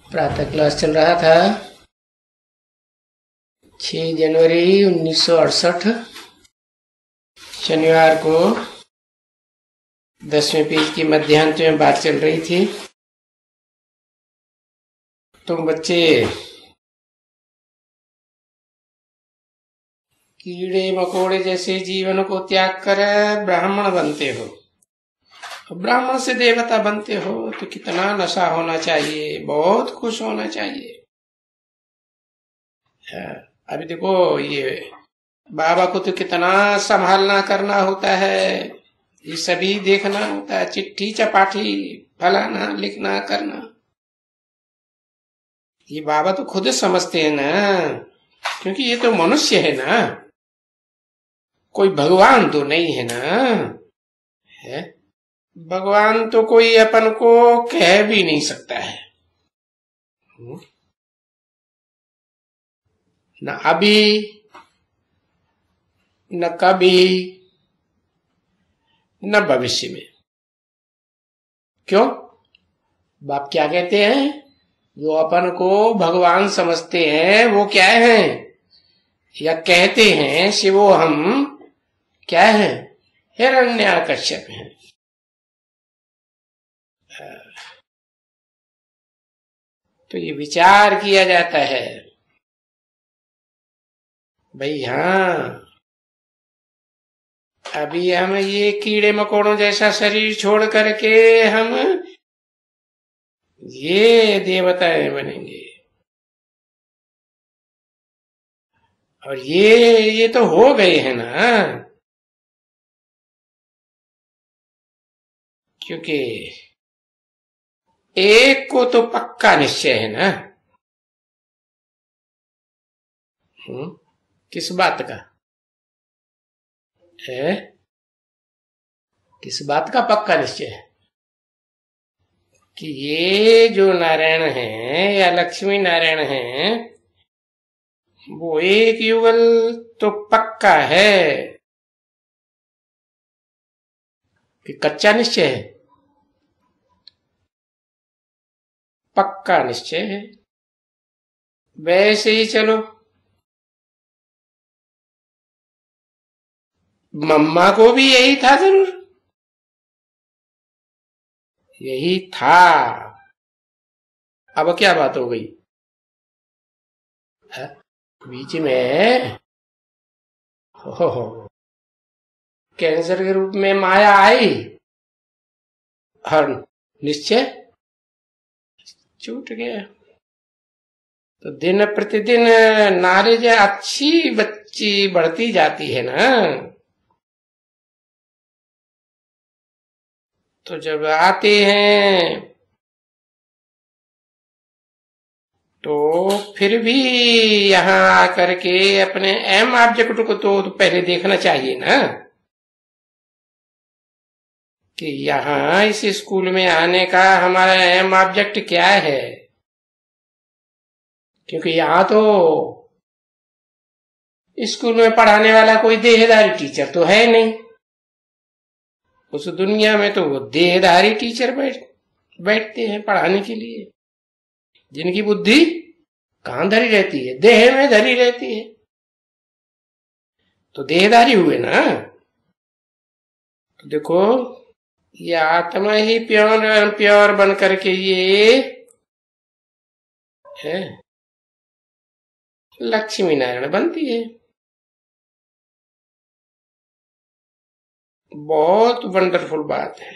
प्रातः क्लास चल रहा था 6 जनवरी 1968 शनिवार को 10वें पेज की मध्यांत में बात चल रही थी। तुम बच्चे कीड़े मकोड़े जैसे जीवन को त्याग कर ब्राह्मण बनते हो, ब्राह्मण से देवता बनते हो तो कितना नशा होना चाहिए, बहुत खुश होना चाहिए। अभी देखो ये बाबा को तो कितना संभालना करना होता है, ये सभी देखना होता है, चिट्ठी चपाठी फलाना लिखना करना। ये बाबा तो खुद समझते हैं ना, क्योंकि ये तो मनुष्य है ना, कोई भगवान तो नहीं है ना। है भगवान तो कोई अपन को कह भी नहीं सकता है, न अभी न कभी न भविष्य में। क्यों? बाप क्या कहते हैं, जो अपन को भगवान समझते हैं वो क्या है, या कहते हैं शिवो हम क्या है, हिरण्याकश्यप हैं। तो ये विचार किया जाता है भाई, हाँ अभी हम ये कीड़े मकोड़ों जैसा शरीर छोड़ करके हम ये देवताएं बनेंगे, और ये तो हो गए हैं ना, क्योंकि एक को तो पक्का निश्चय है ना। किस बात का है, किस बात का पक्का निश्चय है कि ये जो नारायण है या लक्ष्मी नारायण है वो एक युगल तो पक्का है, कि कच्चा निश्चय है, पक्का निश्चय है। वैसे ही चलो, मम्मा को भी यही था, जरूर यही था। अब क्या बात हो गई है? बीच में हो कैंसर के रूप में माया आई और निश्चय छूट गया। तो दिन प्रतिदिन नॉलेज अच्छी बच्ची बढ़ती जाती है ना, तो जब आते हैं तो फिर भी यहां आकर के अपने एम ऑब्जेक्ट को तो पहले देखना चाहिए ना, कि यहां इस स्कूल में आने का हमारा एम ऑब्जेक्ट क्या है। क्योंकि यहां तो स्कूल में पढ़ाने वाला कोई देहधारी टीचर तो है नहीं, उस दुनिया में तो वो देहधारी टीचर बैठते हैं पढ़ाने के लिए, जिनकी बुद्धि कहां धरी रहती है, देह में धरी रहती है। तो देहधारी हुए ना। तो देखो ये आत्मा ही प्योर प्योर बन करके ये है लक्ष्मी नारायण बनती है। बहुत वंडरफुल बात है।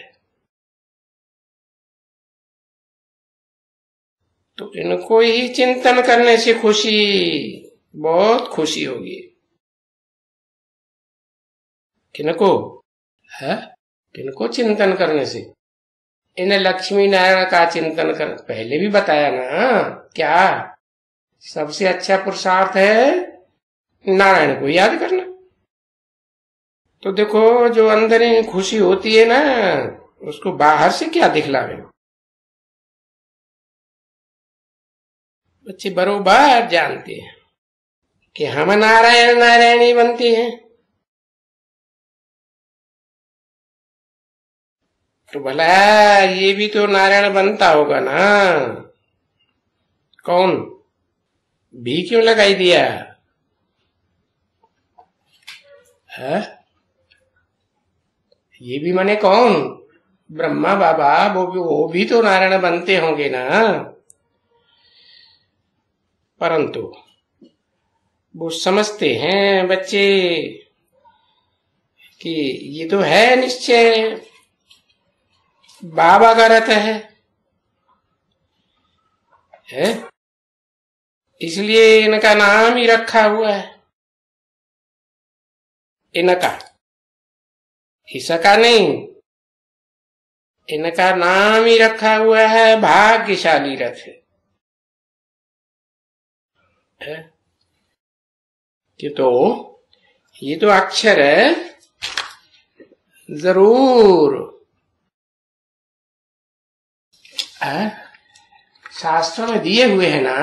तो इनको ही चिंतन करने से खुशी, बहुत खुशी होगी। किनको है, किनको चिंतन करने से, इन लक्ष्मी नारायण का चिंतन कर। पहले भी बताया ना, क्या सबसे अच्छा पुरुषार्थ है नारायण को याद करना। तो देखो जो अंदर ही खुशी होती है ना, उसको बाहर से क्या दिखलावे। बच्चे बरोबर जानते हैं कि हम नारायण नारायणी बनते हैं, तो भला ये भी तो नारायण बनता होगा ना। कौन? भी क्यों लगाई दिया है? ये भी माने कौन? ब्रह्मा बाबा, वो भी तो नारायण बनते होंगे ना। परंतु वो समझते हैं बच्चे कि ये तो है निश्चय बाबा का रथ है? इसलिए इनका नाम ही रखा हुआ है। इनका, इसका नहीं, इनका नाम ही रखा हुआ है भाग्यशाली रथ है। ये तो अक्षर है जरूर है, शास्त्रों में दिए हुए हैं ना।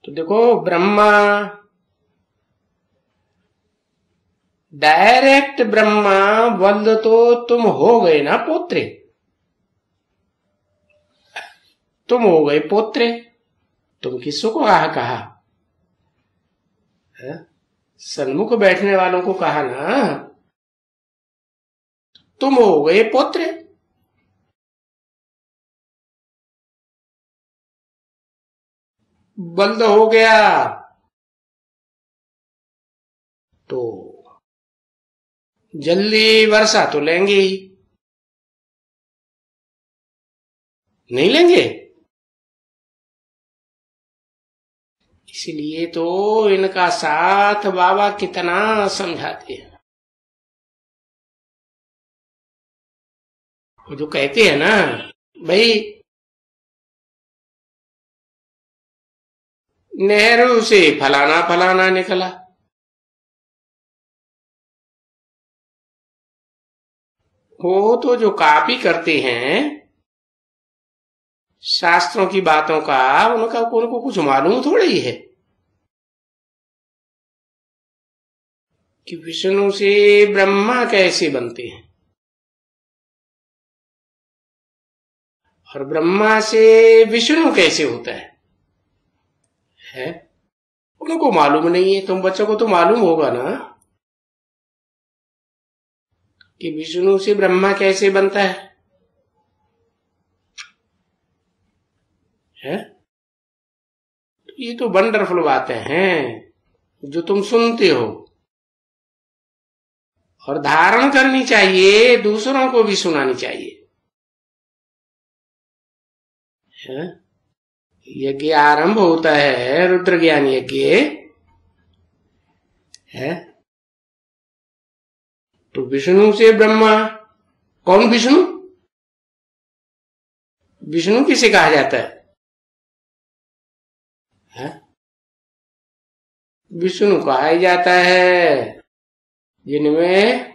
तो देखो ब्रह्मा, डायरेक्ट ब्रह्मा वल्द तो तुम हो गए ना पोत्रे, तुम हो गए पोत्रे। तुम किसको कहा? सन्मुख बैठने वालों को कहा ना, तुम हो गए पोत्रे। बंद हो गया तो जल्दी वर्षा तो लेंगे ही, नहीं लेंगे? इसलिए तो इनका साथ बाबा कितना समझाते हैं। वो जो कहते हैं ना भाई, नेहरू से फलाना फलाना निकला, वो तो जो कॉपी करते हैं शास्त्रों की बातों का, उनको कुछ मालूम थोड़ी है कि विष्णु से ब्रह्मा कैसे बनते हैं और ब्रह्मा से विष्णु कैसे होता है? उनको मालूम नहीं है। तुम बच्चों को तो मालूम होगा ना कि विष्णु से ब्रह्मा कैसे बनता है? ये तो वंडरफुल बातें हैं जो तुम सुनते हो और धारण करनी चाहिए, दूसरों को भी सुनानी चाहिए। यज्ञ आरंभ होता है, रुद्र ज्ञान यज्ञ है, तो विष्णु से ब्रह्मा। कौन विष्णु? विष्णु किसे कहा जाता है? विष्णु कहा जाता है जिनमें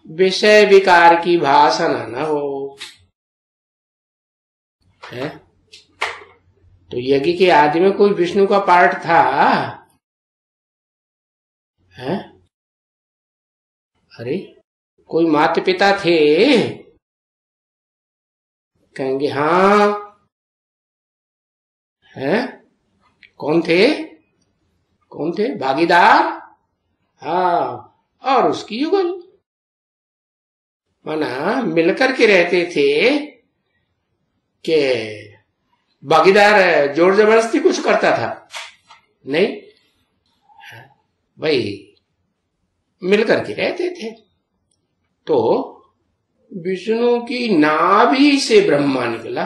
विषय विकार की भाषा न हो है। तो यज्ञ के आदि में कोई विष्णु का पार्ट था है? अरे कोई माता पिता थे? कहेंगे हाँ है। कौन थे? कौन थे? भागीदार, हाँ, और उसकी युगल, माना मिलकर के रहते थे कि भागीदार जोर जबरदस्ती कुछ करता था? नहीं भाई, मिलकर के रहते थे। तो विष्णु की नाभि से ब्रह्मा निकला,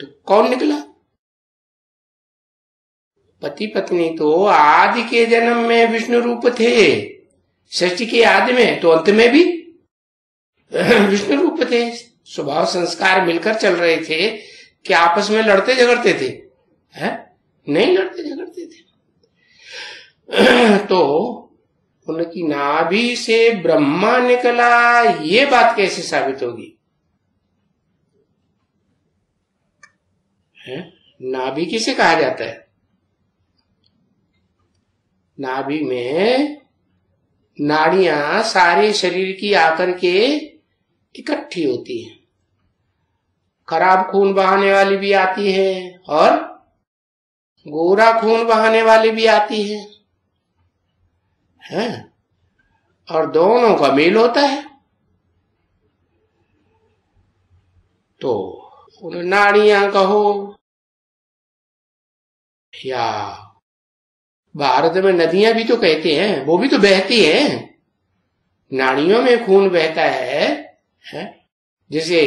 तो कौन निकला? पति पत्नी तो आदि के जन्म में विष्णु रूप थे, सृष्टि के आदि में, तो अंत में भी विष्णु रूप थे। स्वभाव संस्कार मिलकर चल रहे थे कि आपस में लड़ते झगड़ते थे? नहीं लड़ते झगड़ते थे। तो उनकी नाभि से ब्रह्मा निकला, ये बात कैसे साबित होगी? नाभि किसे कहा जाता है? नाभि में नाड़ियां सारे शरीर की आकर के इकट्ठी होती है। खराब खून बहाने वाली भी आती है और गोरा खून बहाने वाली भी आती है? और दोनों का मेल होता है। तो उन नाड़ियां कहो या भारत में नदियां भी तो कहते हैं, वो भी तो बहती हैं। नाड़ियों में खून बहता है? जैसे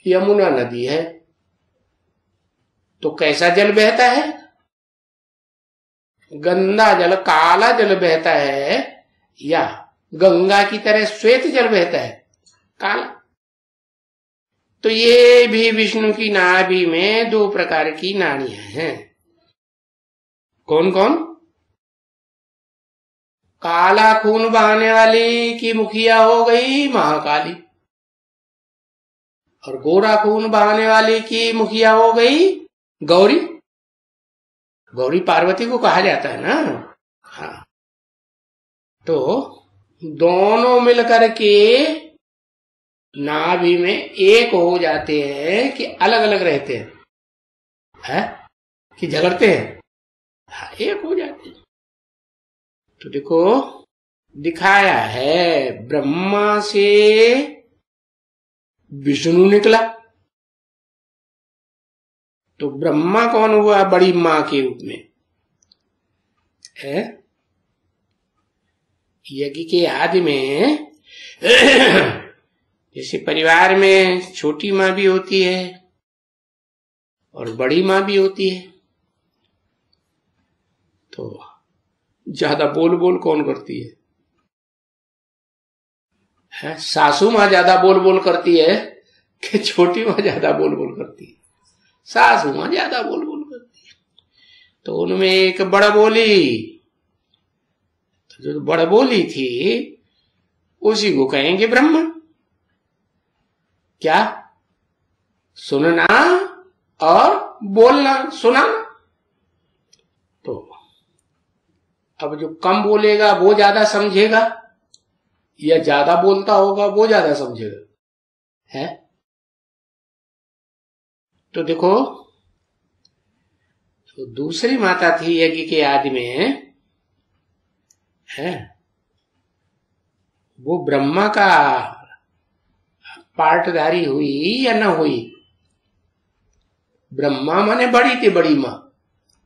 यमुना नदी है तो कैसा जल बहता है? गंदा जल, काला जल बहता है या गंगा की तरह श्वेत जल बहता है? काला। तो ये भी विष्णु की नाभि में 2 प्रकार की नाड़ियां हैं। कौन कौन? काला खून बहाने वाली की मुखिया हो गई महाकाली, और गोरा खून बहाने वाली की मुखिया हो गई गौरी। गौरी पार्वती को कहा जाता है ना। हाँ, तो दोनों मिलकर के नाभि में एक हो जाते हैं कि अलग अलग रहते हैं? कि झगड़ते हैं? हाँ, एक हो जाते हैं। तो देखो दिखाया है, ब्रह्मा से विष्णु निकला, तो ब्रह्मा कौन हुआ? बड़ी मां के रूप में है। यज्ञ के आदि में जैसे परिवार में छोटी मां भी होती है और बड़ी मां भी होती है, तो ज्यादा बोल बोल कौन करती है? सासू मां ज्यादा बोल बोल करती है कि छोटी मां ज्यादा बोल बोल करती है? सासू मां ज्यादा बोल बोल करती है। तो उनमें एक बड़ बोली, तो जो बड़ बोली थी उसी को कहेंगे ब्रह्मा। क्या? सुनना और बोलना, सुनाना। तो अब जो कम बोलेगा वो ज्यादा समझेगा, या ज्यादा बोलता होगा वो ज्यादा समझेगा? है? तो देखो, तो दूसरी माता थी यज्ञ के आदि में है, वो ब्रह्मा का पार्टधारी हुई या न हुई? ब्रह्मा माने बड़ी ते बड़ी मां।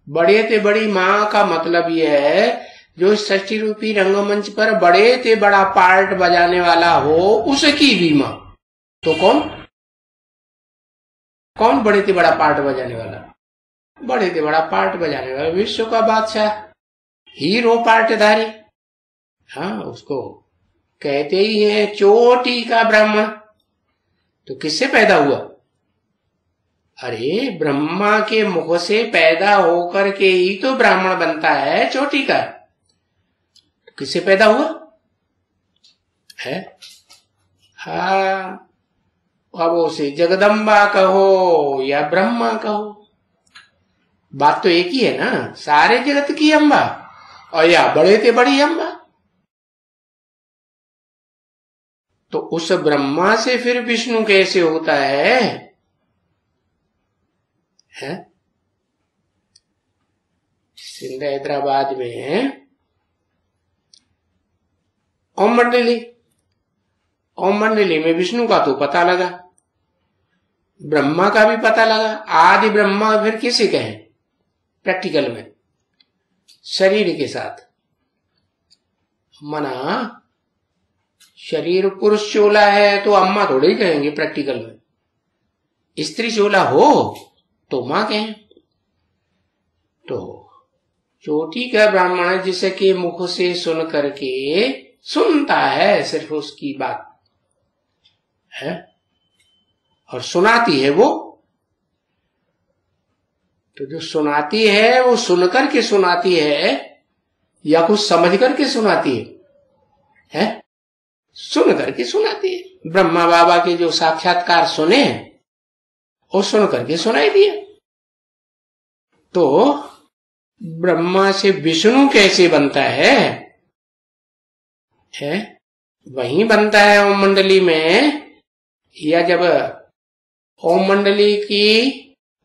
बड़े ते बड़ी मां का मतलब यह है जो षष्ठी रूपी रंगमंच पर बड़े ते बड़ा पार्ट बजाने वाला हो, उसकी भी मां। तो कौन कौन बड़े ते बड़ा पार्ट बजाने वाला? बड़े ते बड़ा पार्ट बजाने वाला विश्व का बादशाह, हीरो पार्टधारी। हाँ, उसको कहते ही है चोटी का ब्राह्मण। तो किससे पैदा हुआ? अरे ब्रह्मा के मुख से पैदा होकर के ही तो ब्राह्मण बनता है चोटी का। तो किससे पैदा हुआ है? हाँ, अब उसे जगदम्बा कहो या ब्रह्मा कहो, बात तो एक ही है ना। सारे जगत की अम्बा और या बड़े ते बड़ी अम्बा। तो उस ब्रह्मा से फिर विष्णु कैसे होता है? सिंध हैदराबाद में ओम मंडली में विष्णु का तो पता लगा, ब्रह्मा का भी पता लगा। आदि ब्रह्मा फिर किसे कहें प्रैक्टिकल में? शरीर के साथ। मना शरीर पुरुष चोला है तो अम्मा थोड़े ही कहेंगे प्रैक्टिकल में। स्त्री चोला हो तो मां कहें। तो चोटी का ब्राह्मण जिसके मुख से सुन करके सुनता है सिर्फ उसकी बात है और सुनाती है वो। तो जो सुनाती है वो सुन करके सुनाती है या कुछ समझ करके सुनाती है? सुन करके सुनाती है। ब्रह्मा बाबा के जो साक्षात्कार सुने वो सुन करके सुनाई दिया। तो ब्रह्मा से विष्णु कैसे बनता है? वहीं बनता है ओम मंडली में या जब ओम मंडली की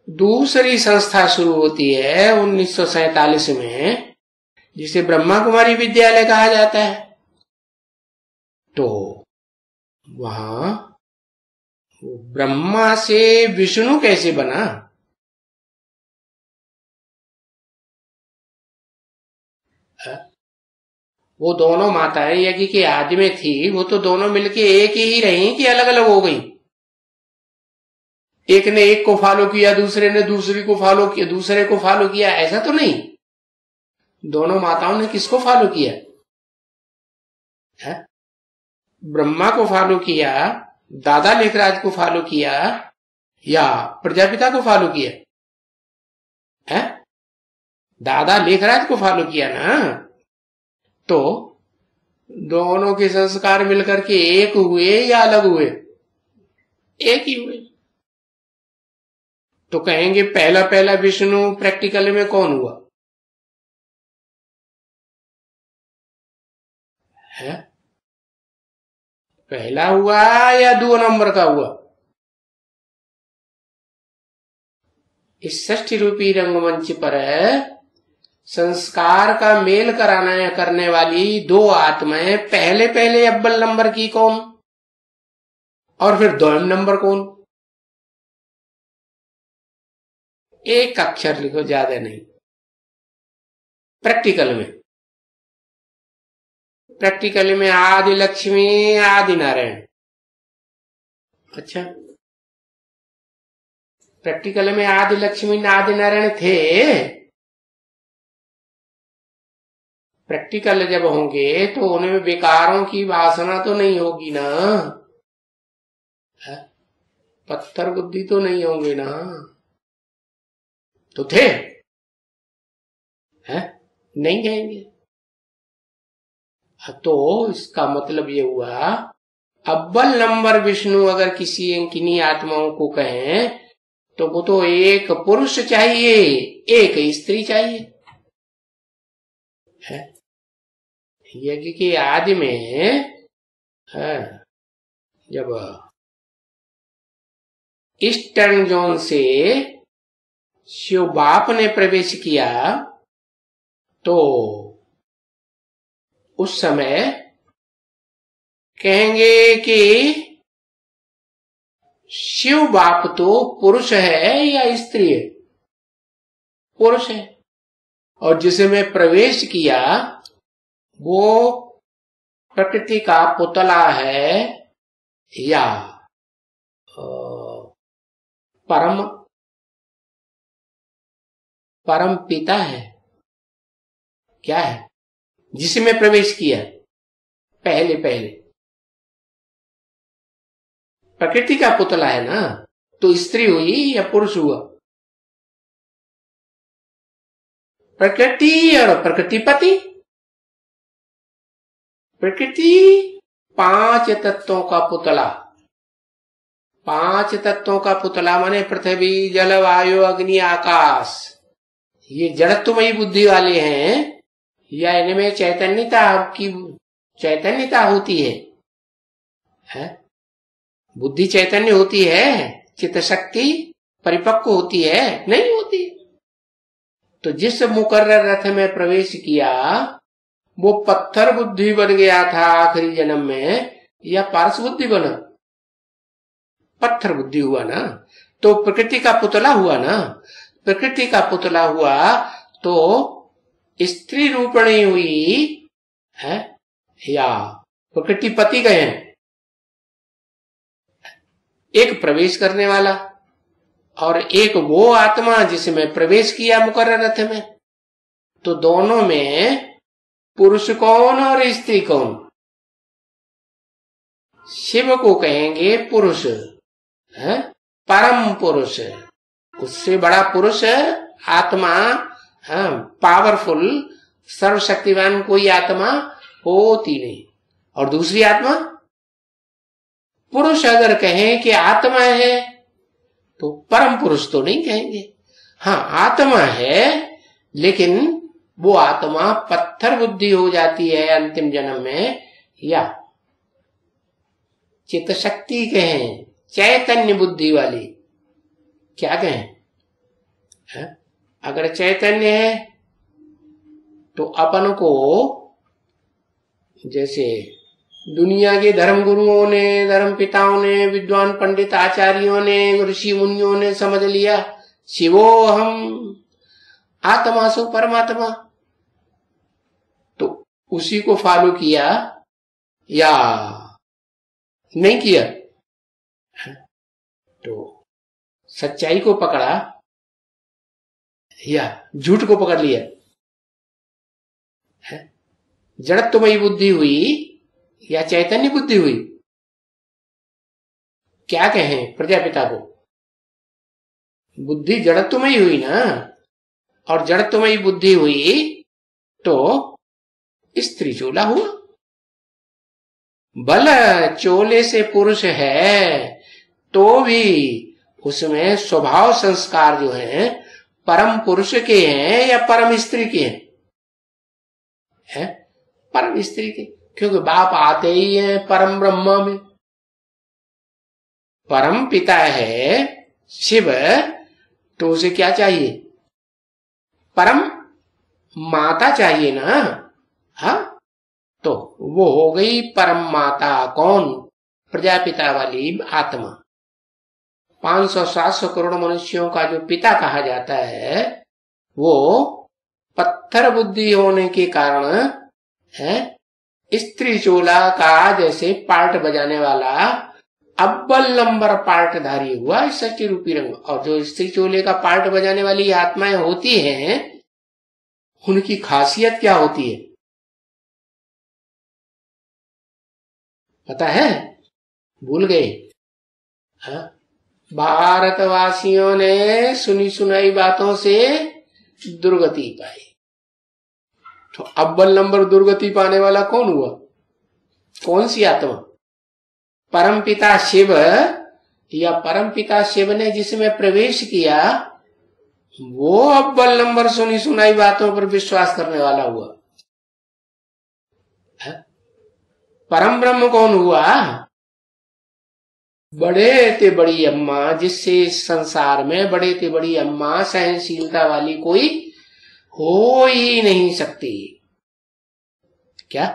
दूसरी संस्था शुरू होती है 1947 में, जिसे ब्रह्मा कुमारी विद्यालय कहा जाता है, तो वहां ब्रह्मा से विष्णु कैसे बना? वो दोनों माताएं यज्ञ के आदि में थी, वो तो दोनों मिलके एक ही रही कि अलग अलग हो गई? एक ने एक को फॉलो किया, दूसरे ने दूसरी को फॉलो किया, दूसरे को फॉलो किया, ऐसा तो नहीं। दोनों माताओं ने किसको फॉलो किया है? ब्रह्मा को फॉलो किया, दादा लेखराज को फॉलो किया, या प्रजापिता को फॉलो किया है? दादा लेखराज को फॉलो किया ना। तो दोनों के संस्कार मिलकर के एक हुए या अलग हुए? एक ही हुए। तो कहेंगे पहला पहला विष्णु प्रैक्टिकल में कौन हुआ है? पहला हुआ या 2 नंबर का हुआ? इस षष्ठी रूपी रंगमंच पर संस्कार का मेल कराना करने वाली 2 आत्माएं, पहले पहले अव्वल नंबर की कौन और फिर 2 नंबर कौन? एक अक्षर लिखो, ज्यादा नहीं। प्रैक्टिकल में आदि लक्ष्मी आदि नारायण। अच्छा, प्रैक्टिकल में आदि लक्ष्मी आदि नारायण थे। प्रैक्टिकल जब होंगे तो उनमें विकारों की वासना तो नहीं होगी ना, है? पत्थर बुद्धि तो नहीं होंगे ना। तो थे, है? नहीं कहेंगे। तो इसका मतलब ये हुआ, अव्वल नंबर विष्णु अगर किन्हीं आत्माओं को कहें तो वो तो एक पुरुष चाहिए, एक स्त्री चाहिए, है? यज्ञ के आदि में जब ईस्टर्न जोन से शिव बाप ने प्रवेश किया तो उस समय कहेंगे कि शिव बाप तो पुरुष है या स्त्री है? पुरुष है। और जिसमें प्रवेश किया वो प्रकृति का पुतला है या परम पिता है? क्या है जिसमें प्रवेश किया पहले पहले? प्रकृति का पुतला है ना, तो स्त्री हुई या पुरुष हुआ? प्रकृति और प्रकृतिपति। प्रकृति 5 तत्वों का पुतला। 5 तत्वों का पुतला माने पृथ्वी, जल, वायु, अग्नि, आकाश। ये जड़त्वमयी बुद्धि वाले हैं या इनमें चैतन्यता होती है? बुद्धि चैतन्य होती है, चित्त शक्ति परिपक्व होती है? नहीं होती। तो जिस मुकर्रर रथ में प्रवेश किया वो पत्थर बुद्धि बन गया था आखिरी जन्म में, या पारस बुद्धि बना? पत्थर बुद्धि हुआ ना, तो प्रकृति का पुतला हुआ ना। प्रकृति का पुतला हुआ तो स्त्री रूपणी हुई है या प्रकृतिपति गए? एक प्रवेश करने वाला और एक वो आत्मा जिसमें प्रवेश किया मुकर्रर रथ में। तो दोनों में पुरुष कौन और स्त्री कौन? शिव को कहेंगे पुरुष, है? परम पुरुष। उससे बड़ा पुरुष आत्मा, पावरफुल सर्वशक्तिवान कोई आत्मा होती नहीं। और दूसरी आत्मा पुरुष अगर कहें कि आत्मा है तो परम पुरुष तो नहीं कहेंगे। हाँ, आत्मा है, लेकिन वो आत्मा पत्थर बुद्धि हो जाती है अंतिम जन्म में, या चित्त शक्ति कहें, चैतन्य बुद्धि वाली, क्या कहें? है? अगर चैतन्य है तो अपन को जैसे दुनिया के धर्म गुरुओं ने, धर्म पिताओं ने, विद्वान पंडित आचार्यों ने, ऋषि मुनियों ने समझ लिया शिवो हम आत्मा सो परमात्मा, तो उसी को फॉलो किया या नहीं किया? तो सच्चाई को पकड़ा या झूठ को पकड़ लिया? जड़त्वमयी बुद्धि हुई या चैतन्य बुद्धि हुई? क्या कहें प्रजापिता को? बुद्धि जड़त्वमयी हुई ना, और जड़त्वमयी बुद्धि हुई तो स्त्री चोला हुआ। बल चोले से पुरुष है तो भी उसमें स्वभाव संस्कार जो है परम पुरुष के हैं या परम स्त्री के हैं? परम स्त्री के, क्योंकि बाप आते ही है परम ब्रह्मा में। परम पिता है शिव, तो उसे क्या चाहिए? परम माता चाहिए ना। हाँ, तो वो हो गई परम माता। कौन? प्रजापिता वाली आत्मा। 500-700 करोड़ मनुष्यों का जो पिता कहा जाता है वो पत्थर बुद्धि होने के कारण है स्त्री चोला का जैसे पार्ट बजाने वाला अव्वल नंबर पार्टधारी हुआ सच्ची रूपी रंग। और जो स्त्री चोले का पार्ट बजाने वाली आत्माएं होती हैं उनकी खासियत क्या होती है पता है? भूल गए? हाँ? भारतवासियों ने सुनी सुनाई बातों से दुर्गति पाई, तो अव्वल नंबर दुर्गति पाने वाला कौन हुआ? कौन सी आत्मा? परमपिता शिव, या परमपिता शिव ने जिसमें प्रवेश किया वो अव्वल नंबर सुनी सुनाई बातों पर विश्वास करने वाला हुआ। परम ब्रह्म कौन हुआ? बड़े ते बड़ी अम्मा, जिससे संसार में बड़े ते बड़ी अम्मा सहनशीलता वाली कोई हो ही नहीं सकती। क्या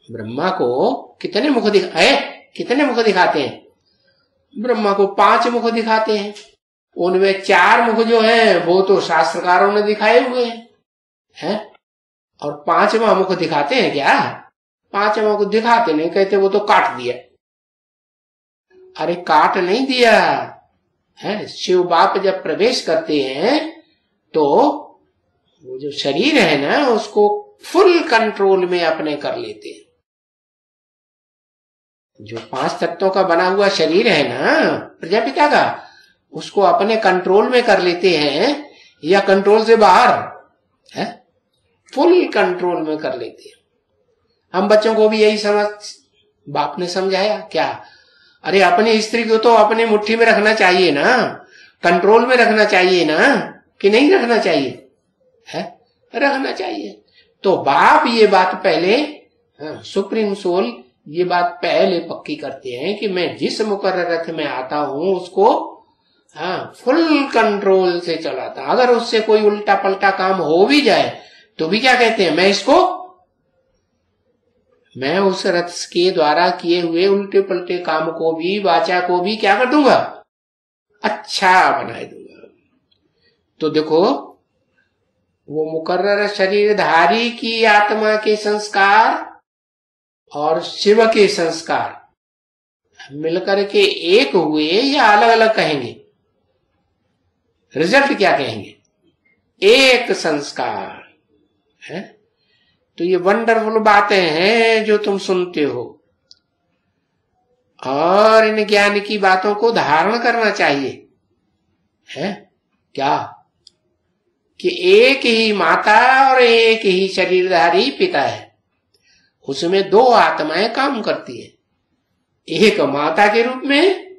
ब्रह्मा को कितने मुख कितने मुख दिखाते हैं? ब्रह्मा को 5 मुख दिखाते हैं। उनमें 4 मुख जो हैं वो तो शास्त्रकारों ने दिखाए हुए हैं, और 5वां मुख दिखाते हैं क्या? 5वां मुख दिखाते नहीं, कहते वो तो काट दिया। अरे काट नहीं दिया है। शिव बाप जब प्रवेश करते हैं तो वो जो शरीर है ना उसको फुल कंट्रोल में अपने कर लेते हैं। जो 5 तत्वों का बना हुआ शरीर है ना प्रजापिता का, उसको अपने कंट्रोल में कर लेते हैं या कंट्रोल से बाहर है, फुल कंट्रोल में कर लेते हैं। हम बच्चों को भी यही समझ बाप ने समझाया क्या? अरे अपनी स्त्री को तो अपनी मुट्ठी में रखना चाहिए ना, कंट्रोल में रखना चाहिए ना, कि नहीं रखना चाहिए? है, रखना चाहिए। तो बाप ये बात पहले, सुप्रीम सोल ये बात पहले पक्की करते हैं कि मैं जिस मुकर्रर रथ में आता हूं उसको फुल कंट्रोल से चलाता। अगर उससे कोई उल्टा पलटा काम हो भी जाए तो भी क्या कहते हैं? मैं उस रथ के द्वारा किए हुए उल्टे पलटे काम को भी, वाचा को भी क्या कर दूंगा? अच्छा बना दूंगा। तो देखो वो मुकर्रर शरीरधारी की आत्मा के संस्कार और शिव के संस्कार मिलकर के एक हुए या अलग अलग कहेंगे? रिजल्ट क्या कहेंगे? एक संस्कार है। तो ये वंडरफुल बातें हैं जो तुम सुनते हो, और इन ज्ञान की बातों को धारण करना चाहिए। है क्या कि एक ही माता और एक ही शरीरधारी पिता है, उसमें 2 आत्माएं काम करती है। एक माता के रूप में,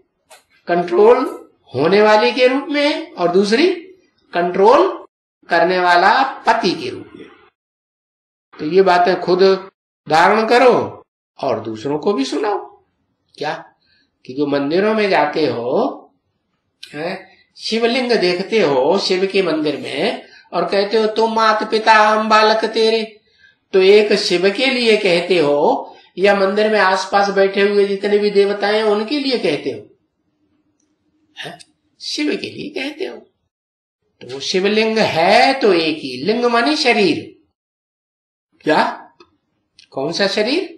कंट्रोल होने वाले के रूप में, और दूसरी कंट्रोल करने वाला पति के रूप में। तो ये बातें खुद धारण करो और दूसरों को भी सुनाओ। क्या कि जो मंदिरों में जाते हो, शिवलिंग देखते हो शिव के मंदिर में और कहते हो तुम मात पिता हम बालक तेरे, तो एक शिव के लिए कहते हो या मंदिर में आसपास बैठे हुए जितने भी देवताएं हैं उनके लिए कहते हो? शिव के लिए कहते हो। तो वो शिवलिंग है तो एक ही, लिंग माने शरीर। क्या? कौन सा शरीर?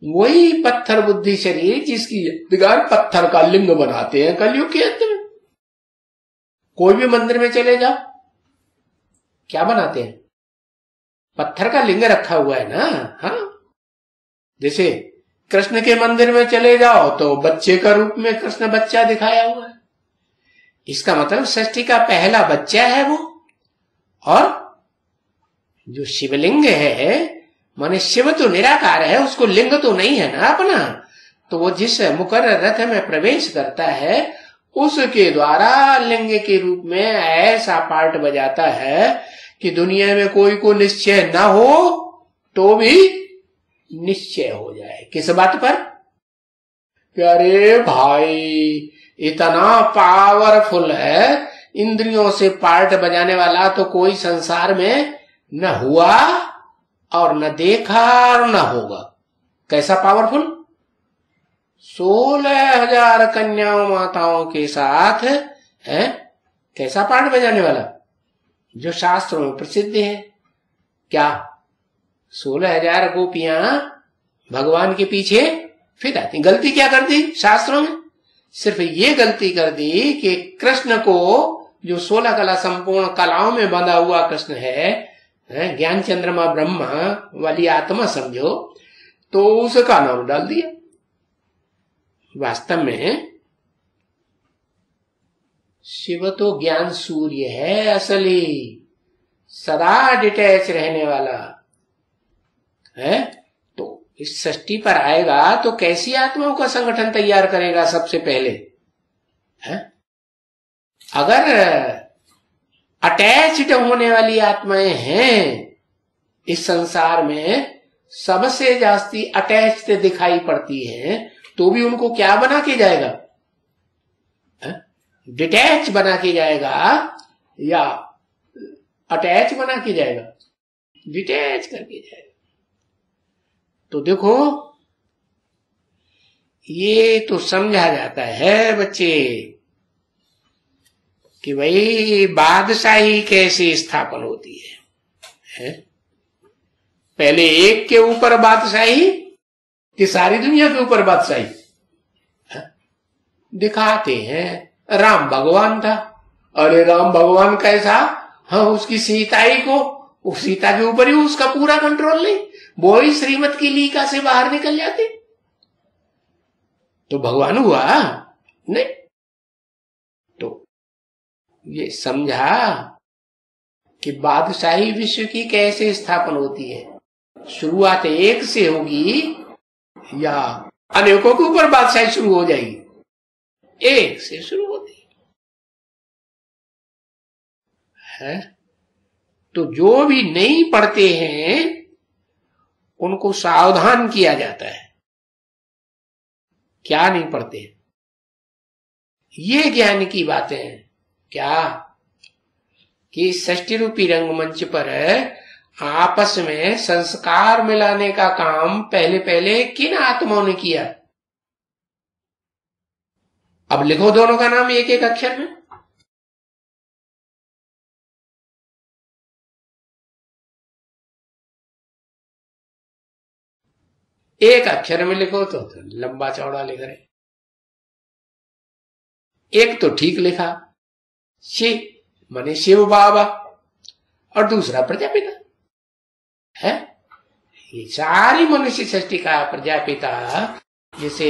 वही पत्थर बुद्धि शरीर जिसकी बिगाड़ पत्थर का लिंग बनाते हैं कलयुग के अंत में। कोई भी मंदिर में चले जाओ, क्या बनाते हैं? पत्थर का लिंग रखा हुआ है ना। हाँ, जैसे कृष्ण के मंदिर में चले जाओ तो बच्चे का रूप में कृष्ण बच्चा दिखाया हुआ है। इसका मतलब सृष्टि का पहला बच्चा है वो। और जो शिवलिंग है माने शिव तो निराकार है, उसको लिंग तो नहीं है ना अपना। तो वो जिस मुकर्रर रथ में प्रवेश करता है उसके द्वारा लिंग के रूप में ऐसा पार्ट बजाता है कि दुनिया में कोई को निश्चय ना हो तो भी निश्चय हो जाए। किस बात पर? अरे भाई इतना पावरफुल है, इंद्रियों से पार्ट बजाने वाला तो कोई संसार में न हुआ और न देखा और न होगा। कैसा पावरफुल? 16,000 कन्याओं माताओं के साथ है, कैसा पार्ट बजाने वाला जो शास्त्रों में प्रसिद्ध है। क्या 16,000 गोपियां भगवान के पीछे फिदा थी। गलती क्या कर दी शास्त्रों में? सिर्फ ये गलती कर दी कि कृष्ण को, जो 16 कला संपूर्ण कलाओं में बंधा हुआ कृष्ण है, ज्ञान चंद्रमा ब्रह्मा वाली आत्मा समझो, तो उसका नाम डाल दिया। वास्तव में शिव तो ज्ञान सूर्य है असली, सदा डिटैच रहने वाला है। तो इस सृष्टि पर आएगा तो कैसी आत्माओं का संगठन तैयार करेगा? सबसे पहले है, अगर अटैच्ड होने वाली आत्माएं हैं इस संसार में, सबसे जास्ती अटैच्ड दिखाई पड़ती हैं, तो भी उनको क्या बना के जाएगा? डिटैच बना के जाएगा या अटैच बना के जाएगा? डिटैच करके जाएगा। तो देखो ये तो समझा जाता है बच्चे कि भाई बादशाही कैसे स्थापन होती है? पहले एक के ऊपर बादशाही कि सारी दुनिया के ऊपर बादशाही? दिखाते हैं राम भगवान था। अरे राम भगवान कैसा? हाँ, उसकी सीताई को, उस सीता के ऊपर ही उसका पूरा कंट्रोल नहीं, वो ही श्रीमत की लीका से बाहर निकल जाते तो भगवान हुआ नहीं। तो ये समझा कि बादशाही विश्व की कैसे स्थापन होती है। शुरुआत एक से होगी या अनेकों के ऊपर बादशाही शुरू हो जाएगी? एक से शुरू होती है। तो जो भी नहीं पढ़ते हैं उनको सावधान किया जाता है। क्या नहीं पढ़ते? ये ज्ञान की बातें हैं। क्या कि सृष्टि रूपी रंगमंच पर आपस में संस्कार मिलाने का काम पहले पहले किन आत्माओं ने किया? अब लिखो दोनों का नाम एक एक अक्षर में। एक अक्षर में लिखो तो लंबा चौड़ा लिख रहे। एक तो ठीक लिखा, शिव माने शिव बाबा, और दूसरा प्रजापिता है। ये सारी मनुष्य सृष्टि का प्रजापिता, जिसे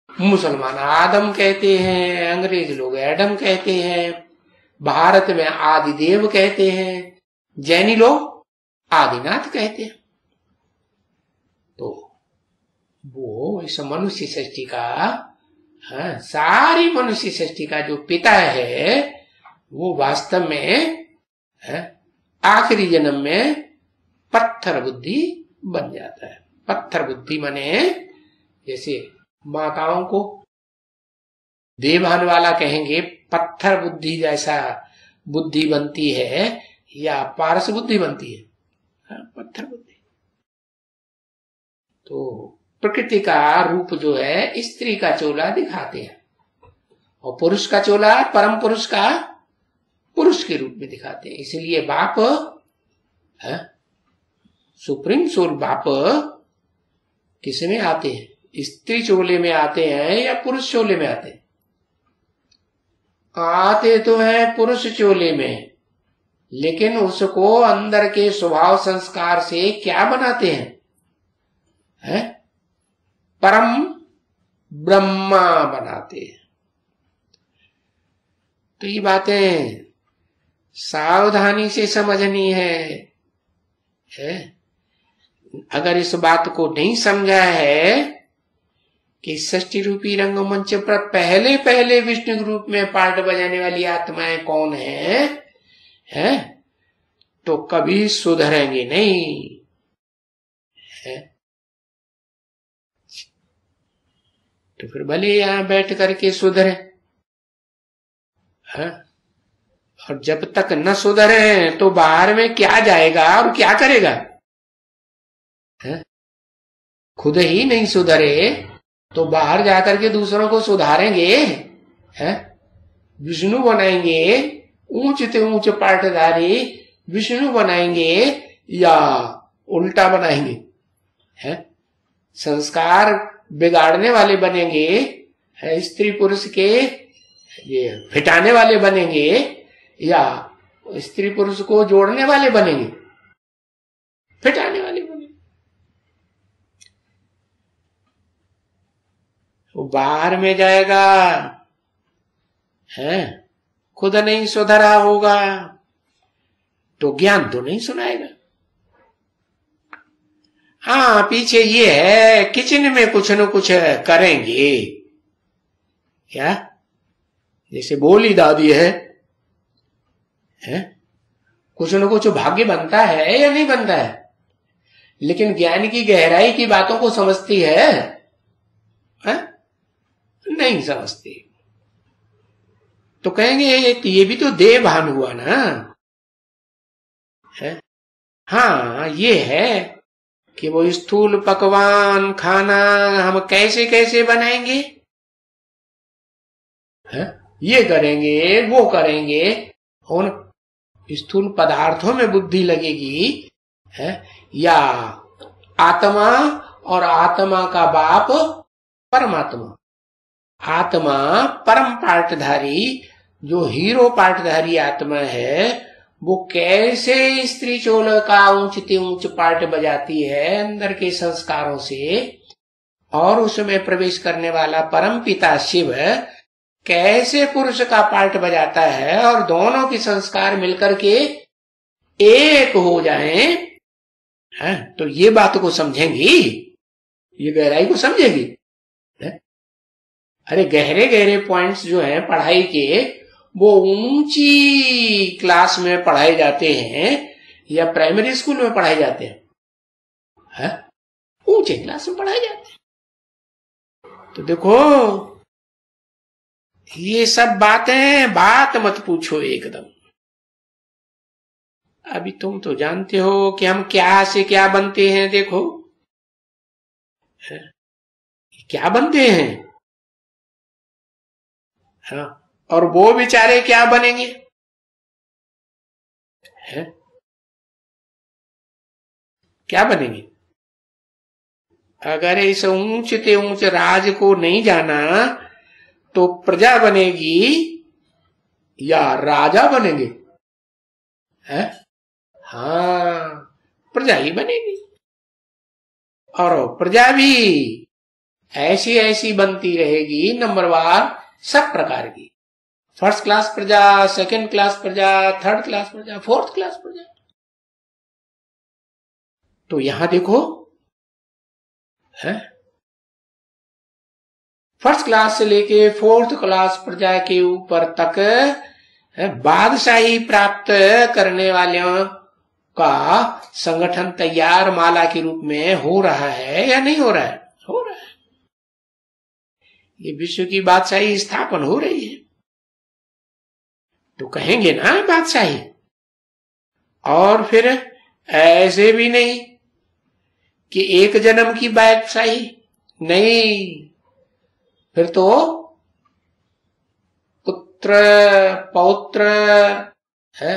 मुसलमान आदम कहते हैं, अंग्रेज लोग एडम कहते हैं, भारत में आदिदेव कहते हैं, जैनी लोग आदिनाथ कहते हैं। तो वो इस मनुष्य सृष्टि का, हाँ, सारी मनुष्य सृष्टि का जो पिता है वो वास्तव में आखिरी जन्म में पत्थर बुद्धि बन जाता है। पत्थर बुद्धि माने जैसे माताओं को देवभान वाला कहेंगे पत्थर बुद्धि जैसा बुद्धि बनती है या पारस बुद्धि बनती है? हाँ, पत्थर बुद्धि। तो प्रकृति का रूप जो है स्त्री का चोला दिखाते हैं और पुरुष का चोला परम पुरुष का पुरुष के रूप में दिखाते हैं। इसलिए बाप है, सुप्रीम सोल बाप किस में आते हैं? स्त्री चोले में आते हैं या पुरुष चोले में आते हैं? आते तो है पुरुष चोले में, लेकिन उसको अंदर के स्वभाव संस्कार से क्या बनाते हैं? है? परम ब्रह्मा बनाते हैं। तो ये बातें सावधानी से समझनी है? अगर इस बात को नहीं समझा है कि षष्ठी रूपी रंगमंच पर पहले पहले विष्णु ग्रुप में पार्ट बजाने वाली आत्माएं कौन है? तो कभी सुधरेंगे नहीं है? तो फिर भले यहां बैठ करके सुधरे है? और जब तक न सुधरे तो बाहर में क्या जाएगा और क्या करेगा है? खुद ही नहीं सुधरे तो बाहर जाकर के दूसरों को सुधारेंगे है? विष्णु बनाएंगे, ऊंच से ऊंच पाठधारी विष्णु बनाएंगे या उल्टा बनाएंगे है? संस्कार बिगाड़ने वाले बनेंगे है? स्त्री पुरुष के ये फिटाने वाले बनेंगे या स्त्री पुरुष को जोड़ने वाले बनेंगे? फिटाने वाले बनेंगे। वो बाहर में जाएगा है, खुद नहीं सुधरा होगा तो ज्ञान तो नहीं सुनाएगा। हाँ, पीछे ये है किचन में कुछ न कुछ करेंगे क्या? जैसे बोली दादी है? कुछ न कुछ भाग्य बनता है या नहीं बनता है? लेकिन ज्ञान की गहराई की बातों को समझती है? नहीं समझती। तो कहेंगे ये भी तो देवभान हुआ ना है? हाँ, ये है कि वो स्थूल पकवान खाना हम कैसे कैसे बनाएंगे है? ये करेंगे वो करेंगे, उन स्थूल पदार्थों में बुद्धि लगेगी है? या आत्मा और आत्मा का बाप परमात्मा, आत्मा परम पाठधारी जो हीरो पाठधारी आत्मा है, वो कैसे स्त्री चोल का ऊंचते ऊंच पाठ बजाती है अंदर के संस्कारों से, और उसमें प्रवेश करने वाला परम पिता शिव कैसे पुरुष का पाठ बजाता है, और दोनों के संस्कार मिलकर के एक हो जाएं है? तो ये बात को समझेंगी, ये गहराई को समझेगी है? अरे गहरे गहरे पॉइंट्स जो हैं पढ़ाई के, वो ऊंची क्लास में पढ़ाए जाते हैं या प्राइमरी स्कूल में पढ़ाए जाते हैं? ऊंचे क्लास में पढ़ाए जाते हैं। तो देखो ये सब बातें बात मत पूछो एकदम। अभी तुम तो जानते हो कि हम क्या से क्या बनते हैं। देखो क्या बनते हैं हाँ, और वो बेचारे क्या बनेंगे है? क्या बनेंगे? अगर इस ऊंचते ऊंच राज को नहीं जाना तो प्रजा बनेगी या राजा बनेंगे है? हाँ, प्रजा ही बनेगी। और प्रजा भी ऐसी ऐसी बनती रहेगी नंबरवार, सब प्रकार की, फर्स्ट क्लास प्रजा, सेकंड क्लास प्रजा, थर्ड क्लास प्रजा, फोर्थ क्लास प्रजा। तो यहां देखो है, फर्स्ट क्लास से लेके फोर्थ क्लास प्रजा के ऊपर तक बादशाही प्राप्त करने वालों का संगठन तैयार माला के रूप में हो रहा है या नहीं हो रहा है? हो रहा है। ये विश्व की बादशाही स्थापन हो रही है, तो कहेंगे ना बादशाही। और फिर ऐसे भी नहीं कि एक जन्म की बादशाही, नहीं, फिर तो पुत्र पौत्र है,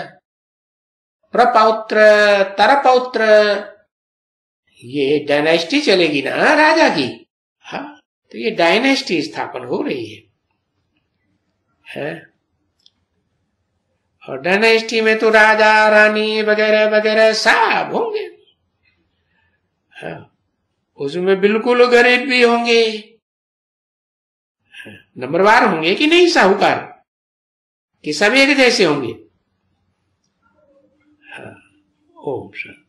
प्रपौत्र तरपौत्र, ये डायनेस्टी चलेगी ना राजा की। हाँ, तो ये डायनेस्टी स्थापन हो रही है? और डायनेस्टी में तो राजा रानी वगैरह वगैरह सब होंगे। हाँ, उसमें बिल्कुल गरीब भी होंगे। नंबरवार होंगे कि नहीं साहूकार, कि सब एक जैसे होंगे? हाँ, ओम शांति।